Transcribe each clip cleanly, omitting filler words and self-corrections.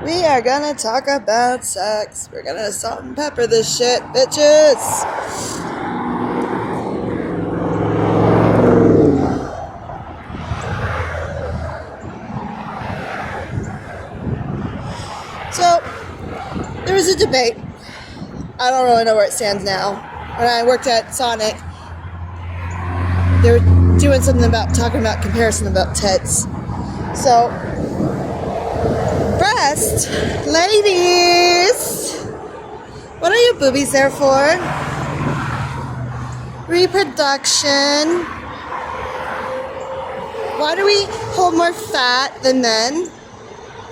We are gonna talk about sex. We're gonna salt and pepper this shit, bitches. So, there was a debate. I don't really know where it stands now. When I worked at Sonic, they were doing something about talking about comparison about tits. So, breast, ladies, what are your boobies there for? Reproduction. Why do we hold more fat than men?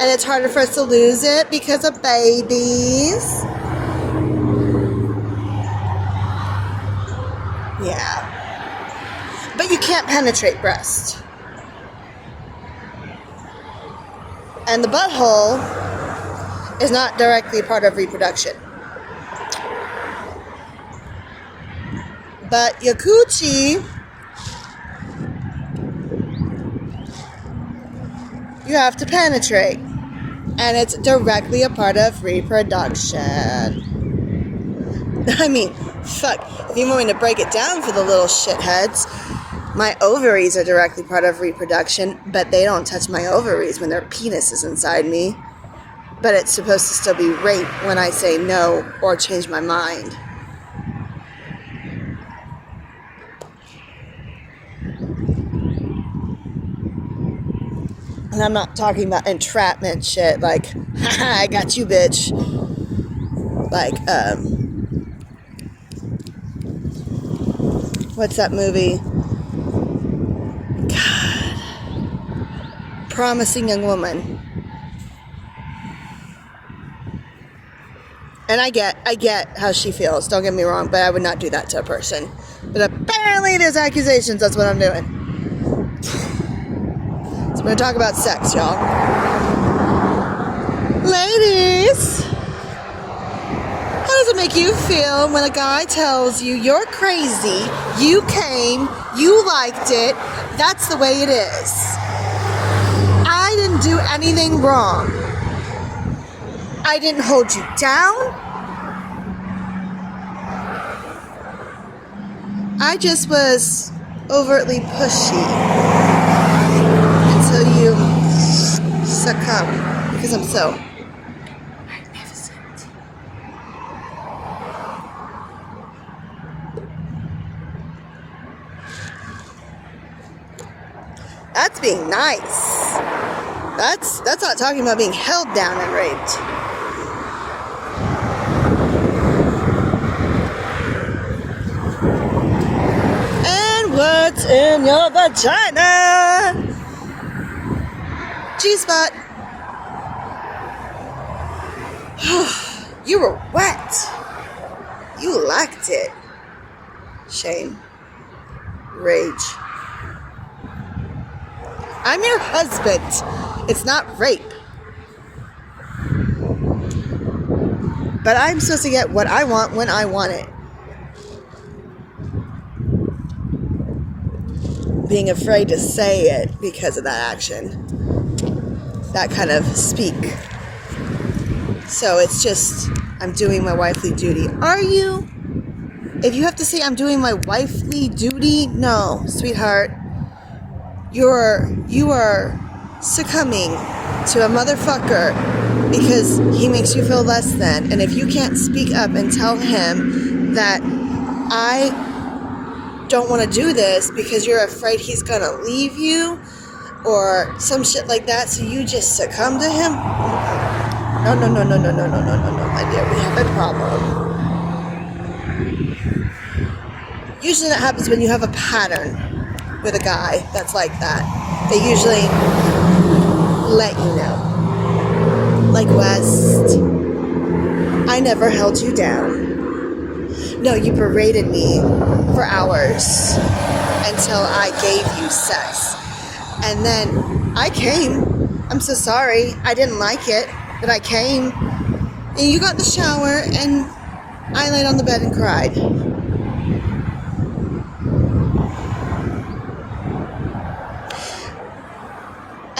And it's harder for us to lose it because of babies. Yeah. But you can't penetrate breast. And the butthole is not directly part of reproduction. But your coochie, you have to penetrate. And it's directly a part of reproduction. I mean, fuck. If you want me to break it down for the little shitheads, my ovaries are directly part of reproduction, but they don't touch my ovaries when their penis is inside me. But it's supposed to still be rape when I say no or change my mind. And I'm not talking about entrapment shit like, haha, I got you, bitch. Like, what's that movie? God. Promising Young Woman. And I get how she feels, don't get me wrong, but I would not do that to a person. But apparently there's accusations, that's what I'm doing. So we're going to talk about sex, y'all. Ladies, how does it make you feel when a guy tells you you're crazy, you came, you liked it, that's the way it is? I didn't do anything wrong. I didn't hold you down. I just was overtly pushy. Until you succumb, because I'm so magnificent. That's being nice. That's not talking about being held down and raped. And what's in your vagina? G-spot. You were wet. You liked it. Shame. Rage. I'm your husband. It's not rape. But I'm supposed to get what I want when I want it. Being afraid to say it because of that action. That kind of speak. So it's just, I'm doing my wifely duty. Are you? If you have to say I'm doing my wifely duty, no, sweetheart. You are succumbing to a motherfucker because he makes you feel less than. And if you can't speak up and tell him that I don't want to do this because you're afraid he's gonna leave you, or some shit like that, so you just succumb to him? No, my dear, we have a problem. Usually that happens when you have a pattern with a guy that's like that. They usually let you know. Like West, I never held you down. No, you berated me for hours until I gave you sex. And then I came. I'm so sorry. I didn't like it, but I came. And you got in the shower, and I laid on the bed and cried.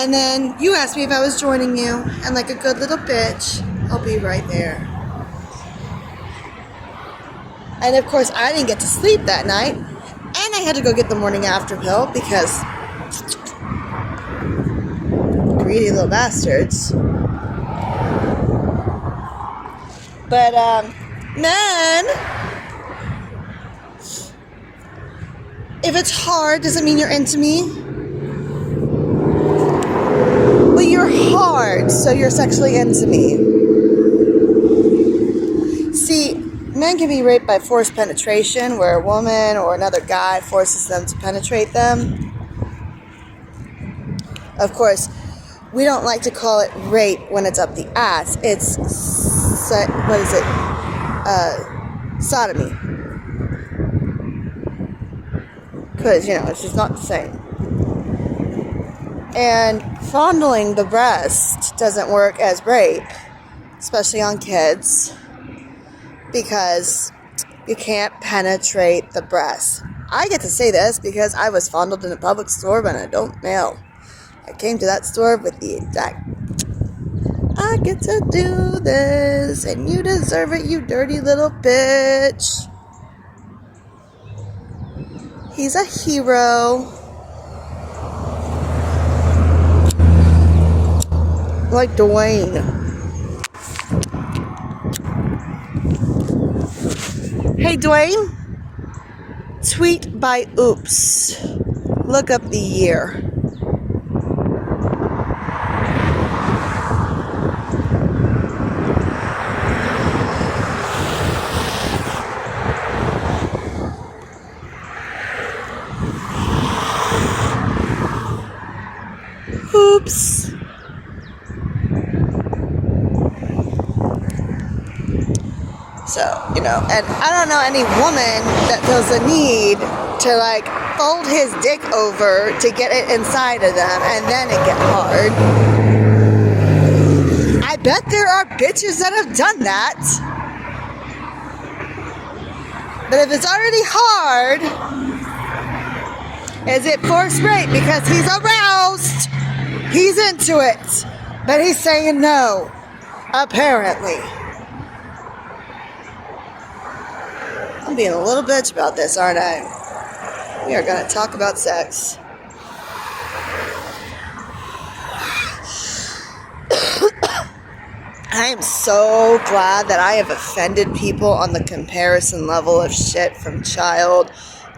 And then you asked me if I was joining you, and like a good little bitch, I'll be right there. And of course, I didn't get to sleep that night, and I had to go get the morning after pill because greedy little bastards. But, man, if it's hard, does it mean you're into me? Well, you're hard, so you're sexually into me. See, men can be raped by forced penetration, where a woman or another guy forces them to penetrate them. Of course, we don't like to call it rape when it's up the ass. It's, what is it? Sodomy. Because, it's just not the same. And fondling the breast doesn't work as rape, especially on kids, because you can't penetrate the breast. I get to say this because I was fondled in a public store by an adult male. I came to that store with the exact, I get to do this, and you deserve it, you dirty little bitch. He's a hero. Like Dwayne. Hey, Dwayne. Tweet by Oops. Look up the year. Oops. So, and I don't know any woman that feels the need to, fold his dick over to get it inside of them, and then it get hard. I bet there are bitches that have done that. But if it's already hard, is it forced rape? Because he's aroused. He's into it. But he's saying no. Apparently. I'm being a little bitch about this, aren't I? We are going to talk about sex. I am so glad that I have offended people on the comparison level of shit from child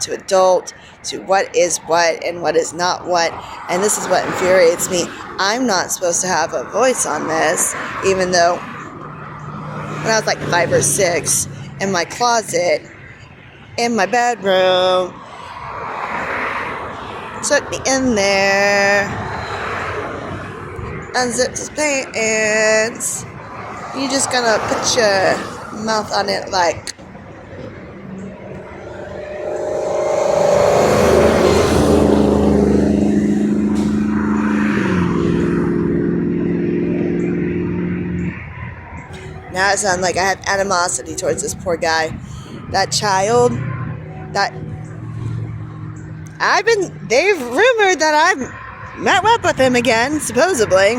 to adult to what is what and what is not what. And this is what infuriates me. I'm not supposed to have a voice on this, even though when I was 5 or 6, in my closet, in my bedroom, took me in there, unzipped his pants. You're just gonna put your mouth on it now it sounds like I have animosity towards this poor guy. That child, they've rumored that I've met up with him again, supposedly,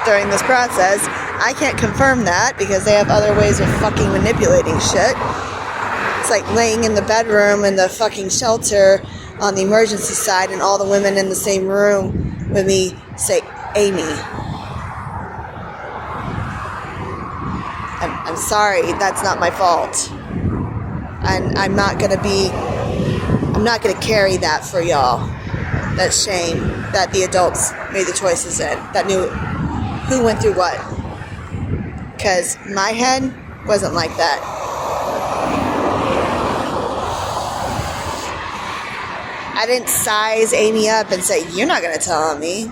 during this process. I can't confirm that because they have other ways of fucking manipulating shit. It's like laying in the bedroom in the fucking shelter on the emergency side and all the women in the same room with me say, Amy. I'm sorry, that's not my fault. And I'm not gonna carry that for y'all. That shame that the adults made the choices in, that knew who went through what. Because my head wasn't like that. I didn't size Amy up and say, you're not going to tell on me.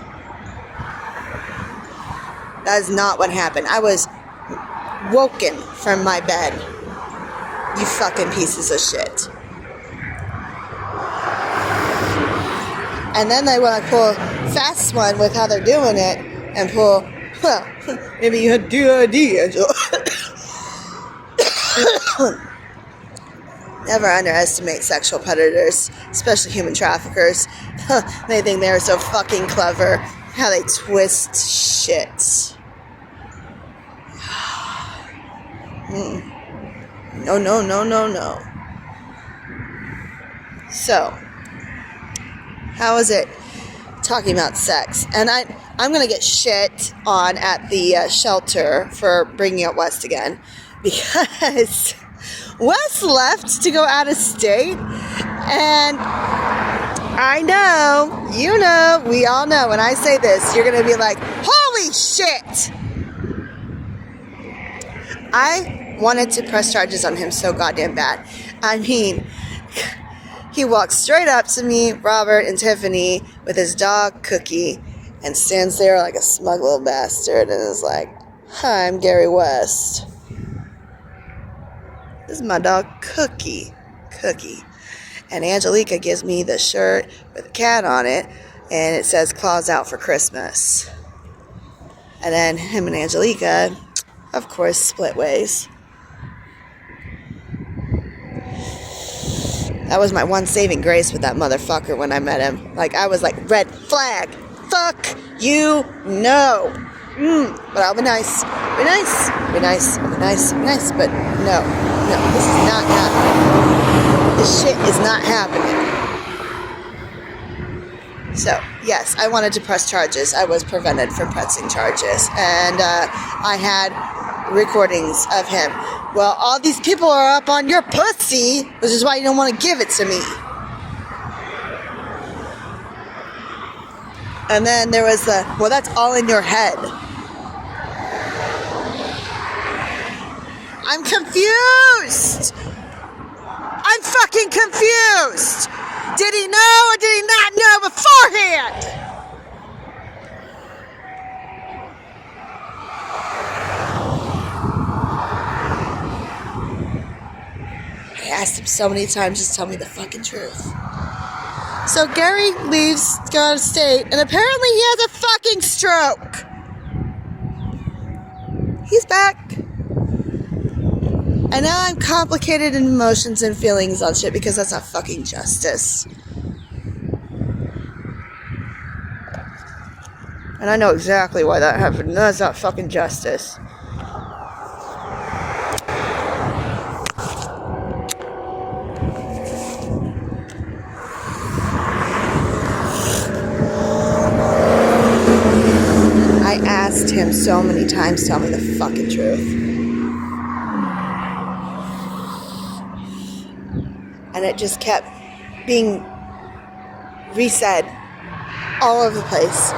That is not what happened. I was woken from my bed. You fucking pieces of shit. And then they want to pull fast one with how they're doing it and pull, well, maybe you had DID, Angela. Never underestimate sexual predators, especially human traffickers. They think they're so fucking clever. how they twist shit. No, no, no, no, no. So, how is it talking about sex? And I'm going to get shit on at the shelter for bringing up West again. Because Wes left to go out of state, and I know, you know, we all know when I say this, you're going to be like, holy shit! I wanted to press charges on him so goddamn bad. I mean, he walks straight up to me, Robert, and Tiffany with his dog, Cookie, and stands there like a smug little bastard and is like, hi, I'm Gary West. This is my dog, Cookie. And Angelica gives me the shirt with a cat on it, and it says claws out for Christmas. And then him and Angelica, of course, split ways. That was my one saving grace with that motherfucker when I met him. Like, I was like, red flag. Fuck you, no. But I'll be nice. Be nice. Be nice. Be nice. Be nice. But no, this is not happening. This shit is not happening. So, yes, I wanted to press charges. I was prevented from pressing charges. And I had recordings of him. Well, all these people are up on your pussy, which is why you don't want to give it to me. And then there was the, well, that's all in your head. I'm confused. I'm fucking confused. Did he know or did he not know beforehand? I asked him so many times, just tell me the fucking truth. So Gary leaves to go out of state, and apparently he has a fucking stroke. He's back. And now I'm complicated in emotions and feelings on shit because that's not fucking justice. And I know exactly why that happened. That's not fucking justice. I asked him so many times, tell me the fucking truth. And it just kept being resaid all over the place.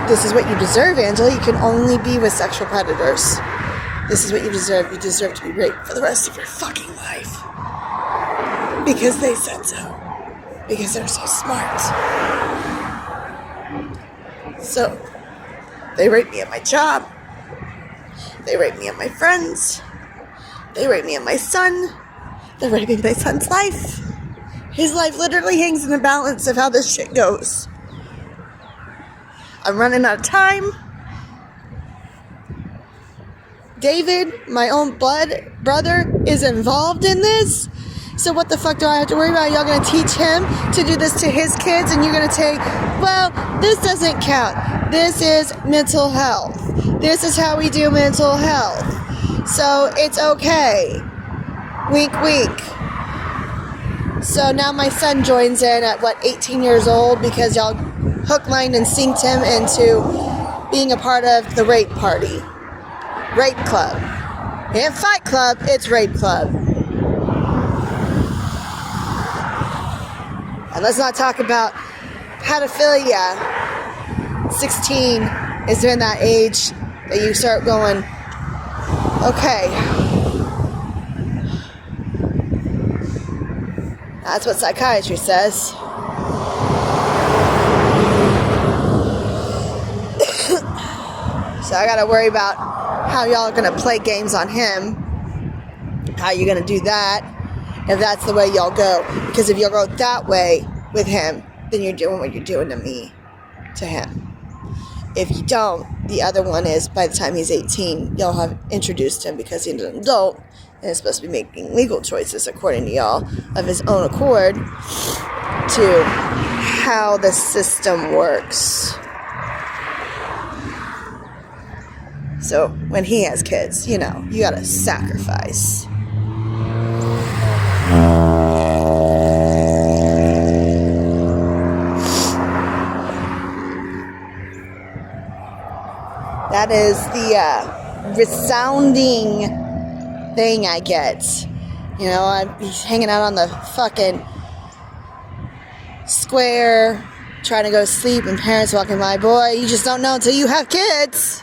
This is what you deserve, Angela. You can only be with sexual predators. This is what you deserve. You deserve to be raped for the rest of your fucking life. Because they said so. Because they're so smart. So, they raped me at my job. They raped me at my friends. They raped me at my son. They're raping my son's life. His life literally hangs in the balance of how this shit goes. I'm running out of time. David, my own blood brother, is involved in this. So what the fuck do I have to worry about? Y'all gonna teach him to do this to his kids, and you're gonna take, well, this doesn't count. This is mental health. This is how we do mental health. So it's okay. Wink, wink. So now my son joins in at, 18 years old because y'all hook, line, and sinked him into being a part of the rape party. Rape club. And fight club, it's rape club. And let's not talk about pedophilia. 16 is in that age that you start going, okay. That's what psychiatry says. So I gotta worry about how y'all are gonna play games on him. How you gonna do that if that's the way y'all go. Because if y'all go that way with him, then you're doing what you're doing to me, to him. If you don't, the other one is by the time he's 18, y'all have introduced him because he's an adult and is supposed to be making legal choices, according to y'all, of his own accord to how the system works. So when he has kids, you know, you gotta sacrifice. That is the resounding thing I get. You know, I'd be hanging out on the fucking square, trying to go to sleep, and parents walking by. Boy, you just don't know until you have kids.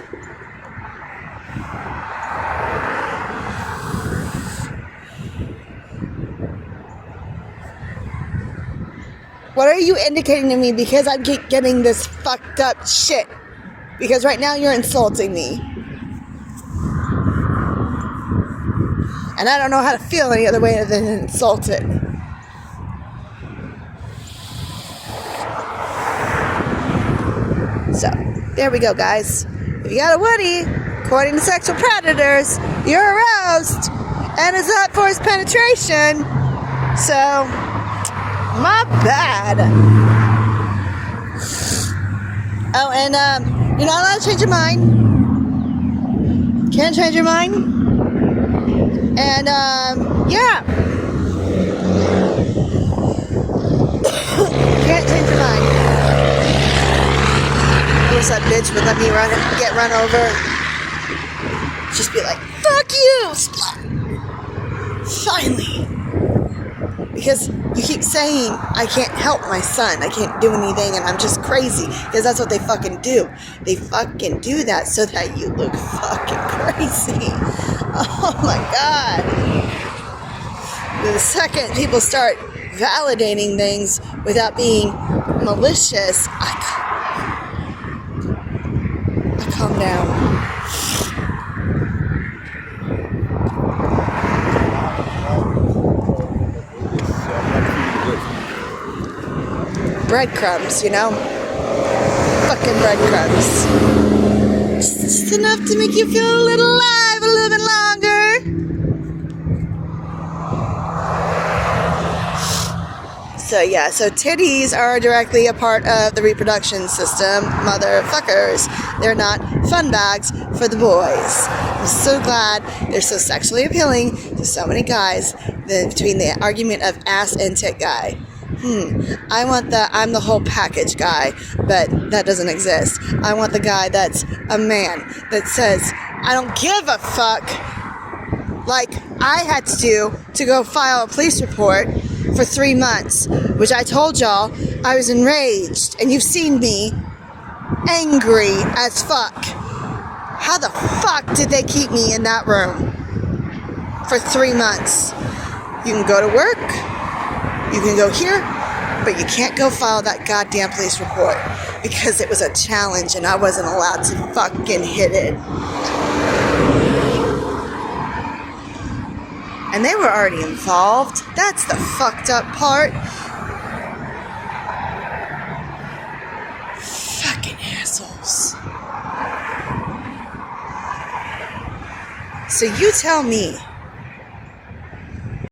What are you indicating to me? Because I keep getting this fucked up shit. Because right now you're insulting me. And I don't know how to feel any other way other than insulted. So, there we go, guys. If you got a Woody, according to sexual predators, you're aroused and is up for his penetration. So, my bad. Oh, and you're not allowed to change your mind. Can't change your mind. And yeah. Can't change your mind. I wish that bitch would let me get run over. Just be like, fuck you! Finally. Because you keep saying, I can't help my son, I can't do anything, and I'm just crazy. Because that's what they fucking do. They fucking do that so that you look fucking crazy. Oh my God. The second people start validating things without being malicious, I calm down. Breadcrumbs, you know? Fucking breadcrumbs. Just enough to make you feel a little alive a little bit longer. So yeah, so titties are directly a part of the reproduction system, motherfuckers. They're not fun bags for the boys. I'm so glad they're so sexually appealing to so many guys between the argument of ass and tit guy. I'm the whole package guy, but that doesn't exist. I want the guy that's a man, that says, I don't give a fuck, like I had to do to go file a police report for 3 months, which I told y'all I was enraged, and you've seen me angry as fuck. How the fuck did they keep me in that room for 3 months? You can go to work, you can go here, but you can't go file that goddamn police report because it was a challenge and I wasn't allowed to fucking hit it. And they were already involved. That's the fucked up part. Fucking assholes. So you tell me,